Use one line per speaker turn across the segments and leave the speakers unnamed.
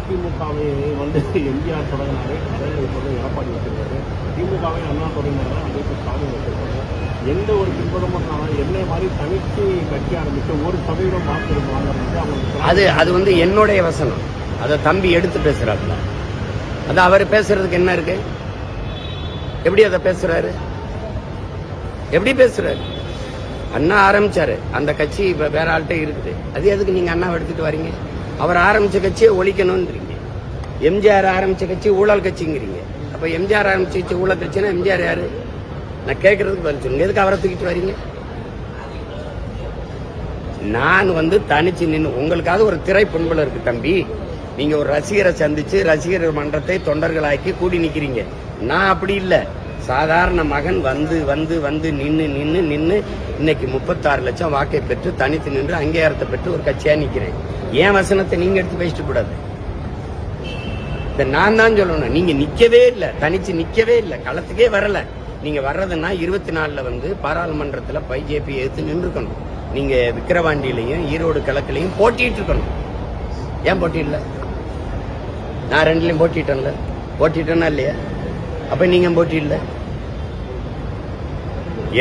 அதிமுகவை எம்ஜிஆர் தொடங்கினாரு, அதே இப்போது எடப்பாடி வச்சிருக்காரு. திமுகவை அண்ணா தொடங்கினாரு, அதே ஸ்டாலின் வச்சிருக்காரு. எந்த ஒரு பின்புலமும் என்னை மாதிரி தனிச்சு கட்சி ஆரம்பிச்சு 1% வாக்கு வாங்குறது
அது என்னுடைய வசனம். அதை தம்பி எடுத்து பேசுறாருல, அது அவர் பேசுறதுக்கு என்ன இருக்கு? எப்படி அதை பேசுறாரு? எப்படி பேசுறாரு? அண்ணா ஆரம்பிச்சாரு, அந்த கட்சி இப்ப வேற ஆள்கிட்ட இருக்குது. அது எதுக்கு நீங்க அண்ணாவை எடுத்துட்டு வரீங்க? அவர் ஆரம்பிச்ச கட்சியை ஒழிக்கணும்ன்றீங்க. எம்ஜிஆர் ஆரம்பிச்ச கட்சி ஊழல் கட்சிங்கிறீங்க. அப்ப எம்ஜிஆர் ஆரம்பிச்ச கட்சி ஊழல் கட்சினா எம்ஜிஆர் யாரு? நான் கேட்கறதுக்கு பதில் சொல்லுங்க. எதுக்கு அவரை தூக்கிட்டு வரீங்க? நான் தனிச்சு நின்று உங்களுக்காவது ஒரு திரை பண்புல இருக்கு தம்பி. நீங்க ஒரு ரசிகரை சந்திச்சு ரசிகர் மன்றத்தை தொண்டர்களாக்கி கூடி நிக்கிறீங்க. நான் அப்படி இல்ல. சாதாரண மகன் வந்து நின்னு இன்னைக்கு 36 லட்சம் வாக்கை பெற்று தனித்து நின்று அங்கீகாரத்தை பெற்று ஒரு கட்சியா நிக்கிறேன். ஏன் வசனத்தை நீங்க எடுத்து பேசிட்டு கூடாது? நான் தான் சொல்லணும். நீங்க நிக்கவே இல்ல, தனிச்சு நிக்கவே இல்ல, களத்துக்கே வரல. நீங்க வர்றதுன்னா 24 பாராளுமன்றத்துல பிஜேபி எடுத்து நின்று இருக்கணும். நீங்க விக்கிரவாண்டியிலையும் ஈரோடு கிழக்குலையும் போட்டிட்டு இருக்கணும். ஏன் போட்டியில்ல? நான் 2லயும் போட்டிட்டேன்ல. போட்டிட்டேன்னா இல்லையா? அப்ப நீங்க போட்டி இல்ல.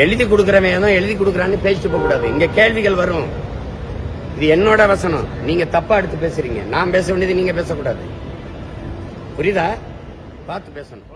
எழுதி கொடுக்கறவன் தான் எழுதி கொடுக்கறான்னு பேசிட்டு போக கூடாது. இங்க கேள்விகள் வரும். இது என்னோட வசனம். நீங்க தப்பா எடுத்து பேசுறீங்க. நான் பேச வேண்டியது நீங்க பேசக்கூடாது. புரியுதா? பார்த்து பேசணும்.